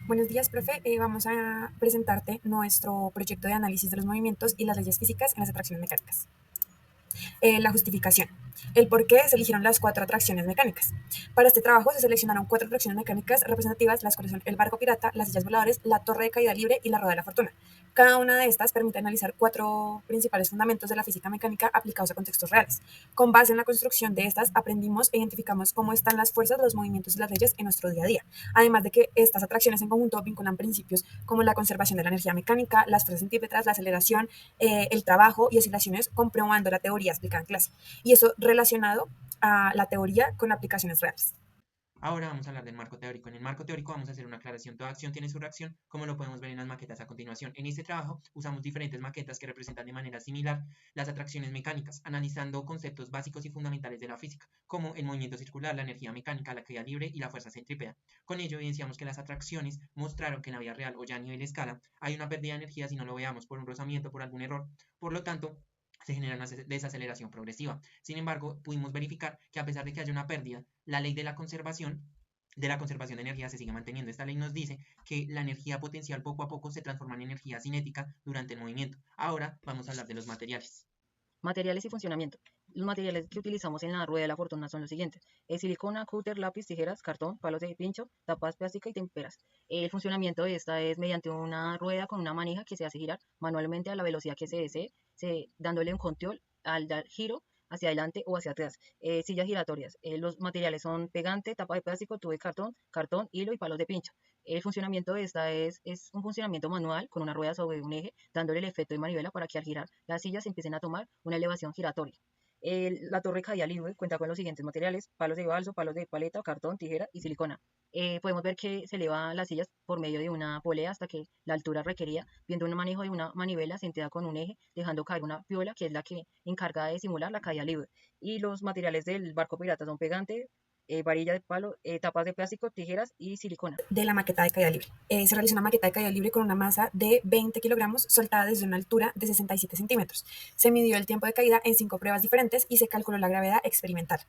Buenos días, profe. Vamos a presentarte nuestro proyecto de análisis de los movimientos y las leyes físicas en las atracciones mecánicas. La justificación. El por qué se eligieron las cuatro atracciones mecánicas. Para este trabajo se seleccionaron cuatro atracciones mecánicas representativas, las cuales son el barco pirata, las sillas voladores, la torre de caída libre y la rueda de la fortuna. Cada una de estas permite analizar cuatro principales fundamentos de la física mecánica aplicados a contextos reales. Con base en la construcción de estas, aprendimos e identificamos cómo están las fuerzas, los movimientos y las leyes en nuestro día a día. Además de que estas atracciones en conjunto vinculan principios como la conservación de la energía mecánica, las fuerzas centrípetas, la aceleración, el trabajo y oscilaciones, comprobando la teoría explicada en clase. Y eso relacionado a la teoría con aplicaciones reales. Ahora vamos a hablar del marco teórico. En el marco teórico vamos a hacer una aclaración. Toda acción tiene su reacción, como lo podemos ver en las maquetas a continuación. En este trabajo usamos diferentes maquetas que representan de manera similar las atracciones mecánicas, analizando conceptos básicos y fundamentales de la física, como el movimiento circular, la energía mecánica, la caída libre y la fuerza centrípeta. Con ello evidenciamos que las atracciones mostraron que en la vida real o ya a nivel escala hay una pérdida de energía si no lo veamos por un rozamiento, por algún error. Por lo tanto, se genera una desaceleración progresiva. Sin embargo, pudimos verificar que a pesar de que haya una pérdida, la ley de la conservación de energía se sigue manteniendo. Esta ley nos dice que la energía potencial poco a poco se transforma en energía cinética durante el movimiento. Ahora vamos a hablar de los materiales. Materiales y funcionamiento. Los materiales que utilizamos en la rueda de la fortuna son los siguientes: silicona, cúter, lápiz, tijeras, cartón, palos de pincho, tapas plásticas y temperas. El funcionamiento de esta es mediante una rueda con una manija que se hace girar manualmente a la velocidad que se desee, dándole un control al dar giro hacia adelante o hacia atrás. Sillas giratorias. Los materiales son pegante, tapa de plástico, tubo de cartón, hilo y palos de pincho. El funcionamiento de esta es un funcionamiento manual con una rueda sobre un eje, dándole el efecto de manivela para que al girar las sillas empiecen a tomar una elevación giratoria. La torre caída libre cuenta con los siguientes materiales: palos de balso, palos de paleta, cartón, tijera y silicona. Podemos ver que se eleva las sillas por medio de una polea hasta que la altura requerida, viendo un manejo de una manivela sentada con un eje, dejando caer una piola que es la que encarga de simular la caída libre. Y los materiales del barco pirata son pegante, varilla de palo, tapas de plástico, tijeras y silicona. De la maqueta de caída libre. Se realizó una maqueta de caída libre con una masa de 20 kilogramos soltada desde una altura de 67 centímetros. Se midió el tiempo de caída en 5 pruebas diferentes y se calculó la gravedad experimental.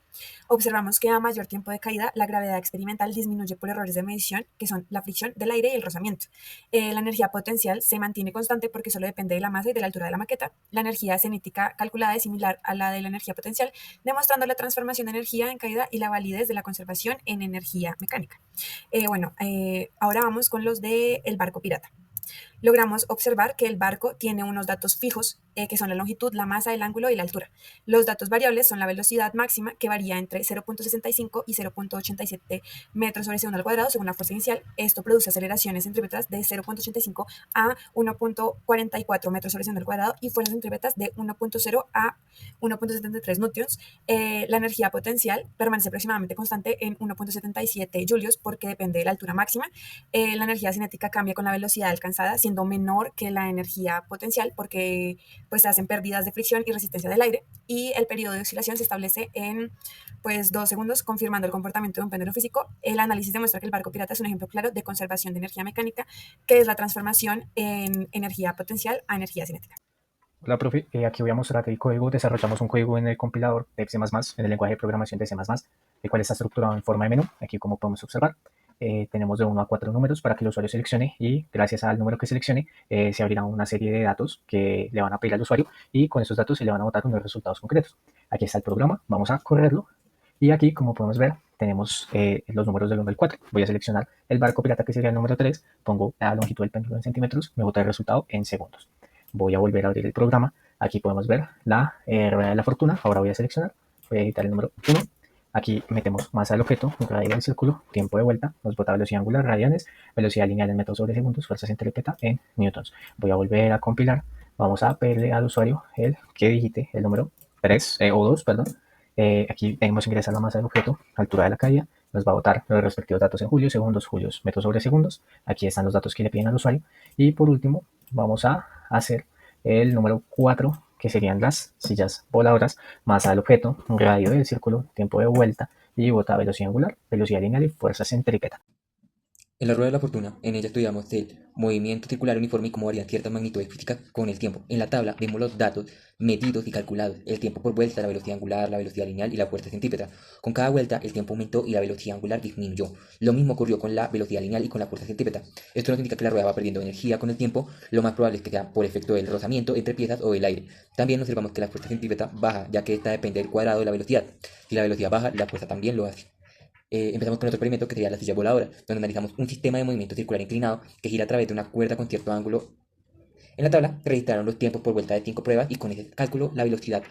Observamos que a mayor tiempo de caída, la gravedad experimental disminuye por errores de medición, que son la fricción del aire y el rozamiento. La energía potencial se mantiene constante porque solo depende de la masa y de la altura de la maqueta. La energía cinética calculada es similar a la de la energía potencial, demostrando la transformación de energía en caída y la validez de la conservación en energía mecánica. Ahora vamos con los del barco pirata. Logramos observar que el barco tiene unos datos fijos, que son la longitud, la masa, el ángulo y la altura. Los datos variables son la velocidad máxima, que varía entre 0.65 y 0.87 metros sobre segundo al cuadrado según la fuerza inicial. Esto produce aceleraciones centrípetas de 0.85 a 1.44 metros sobre segundo al cuadrado y fuerzas centrípetas de 1.0 a 1.73 newtons. La energía potencial permanece aproximadamente constante en 1.77 julios porque depende de la altura máxima. La energía cinética cambia con la velocidad alcanzada, siendo menor que la energía potencial porque pues, se hacen pérdidas de fricción y resistencia del aire, y el periodo de oscilación se establece en 2 segundos, confirmando el comportamiento de un péndulo físico. El análisis demuestra que el barco pirata es un ejemplo claro de conservación de energía mecánica, que es la transformación en energía potencial a energía cinética. Hola, profe. Aquí voy a mostrar el código. Desarrollamos un código en el compilador de C++, en el lenguaje de programación de C++, el cual está estructurado en forma de menú. Aquí, como podemos observar, tenemos de 1 a 4 números para que el usuario seleccione, y gracias al número que seleccione se abrirá una serie de datos que le van a pedir al usuario, y con esos datos se le van a botar unos resultados concretos. Aquí está el programa. Vamos a correrlo. Y aquí, como podemos ver, tenemos los números del 1 al 4. Voy a seleccionar el barco pirata, que sería el número 3. Pongo la longitud del péndulo en centímetros. Me bota el resultado en segundos. Voy a volver a abrir el programa. Aquí podemos ver la rueda de la fortuna. Ahora voy a seleccionar. Voy a editar el número 1. Aquí metemos masa del objeto, radio del círculo, tiempo de vuelta, nos bota velocidad angular, radianes, velocidad lineal en metros sobre segundos, fuerza centrípeta en newtons. Voy a volver a compilar. Vamos a pedirle al usuario que digite el número 3, o 2, perdón. Aquí tenemos que ingresar la masa del objeto, altura de la caída, nos va a botar los respectivos datos en julios, segundos, julios, metros sobre segundos. Aquí están los datos que le piden al usuario. Y por último, vamos a hacer el número 4, que serían las sillas voladoras, masa del objeto, radio del círculo, tiempo de vuelta y bota velocidad angular, velocidad lineal y fuerza centrípeta. En la rueda de la fortuna, en ella estudiamos el movimiento circular uniforme y cómo varían ciertas magnitudes físicas con el tiempo. En la tabla vemos los datos medidos y calculados, el tiempo por vuelta, la velocidad angular, la velocidad lineal y la fuerza centrípeta. Con cada vuelta el tiempo aumentó y la velocidad angular disminuyó. Lo mismo ocurrió con la velocidad lineal y con la fuerza centrípeta. Esto nos indica que la rueda va perdiendo energía con el tiempo, lo más probable es que sea por efecto del rozamiento entre piezas o del aire. También observamos que la fuerza centrípeta baja, ya que esta depende del cuadrado de la velocidad. Si la velocidad baja, la fuerza también lo hace. Empezamos con otro experimento que sería la silla voladora, donde analizamos un sistema de movimiento circular inclinado que gira a través de una cuerda con cierto ángulo. En la tabla se registraron los tiempos por vuelta de 5 pruebas y con ese cálculo la velocidad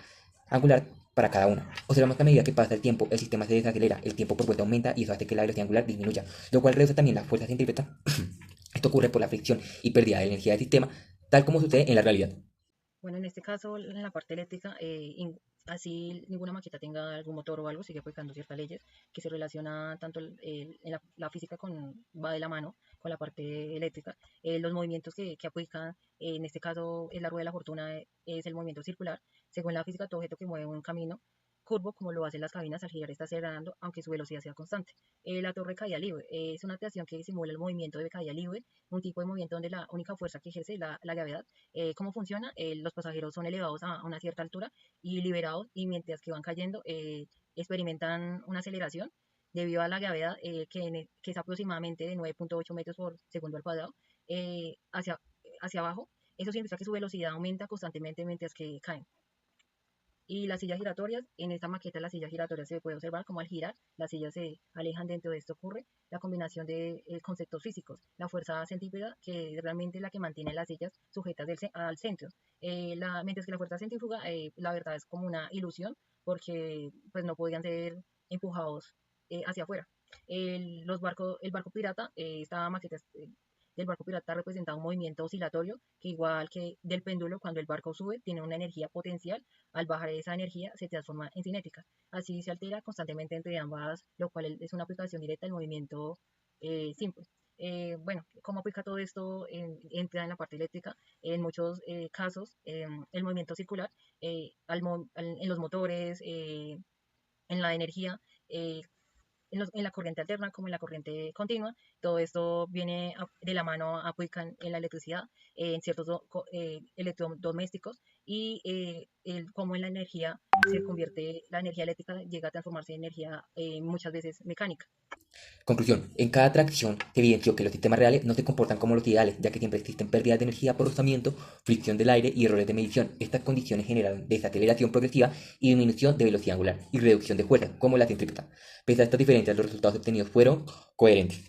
angular para cada una. Observamos que a medida que pasa el tiempo, el sistema se desacelera, el tiempo por vuelta aumenta y eso hace que la velocidad angular disminuya, lo cual reduce también la fuerza centrípeta. Esto ocurre por la fricción y pérdida de energía del sistema, tal como sucede en la realidad. Bueno, en este caso, en la parte eléctrica, así ninguna maqueta tenga algún motor o algo, sigue aplicando ciertas leyes que se relaciona tanto en la física va de la mano con la parte eléctrica. Los movimientos que aplican, en este caso, en la rueda de la fortuna, es el movimiento circular. Según la física, todo objeto que mueve un camino curvo, como lo hacen las cabinas, al girar está acelerando, aunque su velocidad sea constante. La torre de caída libre es una creación que simula el movimiento de caída libre, un tipo de movimiento donde la única fuerza que ejerce es la gravedad. ¿Cómo funciona? Los pasajeros son elevados a una cierta altura y liberados, y mientras que van cayendo experimentan una aceleración debido a la gravedad que es aproximadamente de 9.8 metros por segundo al cuadrado hacia abajo. Eso significa que su velocidad aumenta constantemente mientras que caen. Y las sillas giratorias, en esta maqueta las sillas giratorias se puede observar como al girar las sillas se alejan. Dentro de esto ocurre la combinación de conceptos físicos, la fuerza centrípeta, que es realmente la que mantiene las sillas sujetas al centro, mientras que la fuerza centrífuga, la verdad es como una ilusión, porque pues no podían ser empujados hacia afuera. El barco pirata, esta maqueta del barco pirata representa un movimiento oscilatorio que, igual que del péndulo, cuando el barco sube tiene una energía potencial, al bajar esa energía se transforma en cinética. Así se altera constantemente entre ambas, lo cual es una aplicación directa del movimiento simple. Bueno, ¿cómo aplica todo esto? Entra en la parte eléctrica. En muchos casos, el movimiento circular en los motores, en la energía, en la corriente alterna como en la corriente continua. Todo esto viene de la mano, aplican en la electricidad, en ciertos electrodomésticos, y cómo en la energía la energía eléctrica llega a transformarse en energía muchas veces mecánica. Conclusión. En cada atracción se evidenció que los sistemas reales no se comportan como los ideales, ya que siempre existen pérdidas de energía por rozamiento, fricción del aire y errores de medición. Estas condiciones generan desaceleración progresiva y disminución de velocidad angular y reducción de fuerza, como la centrípeta. Pese a estas diferencias, los resultados obtenidos fueron coherentes.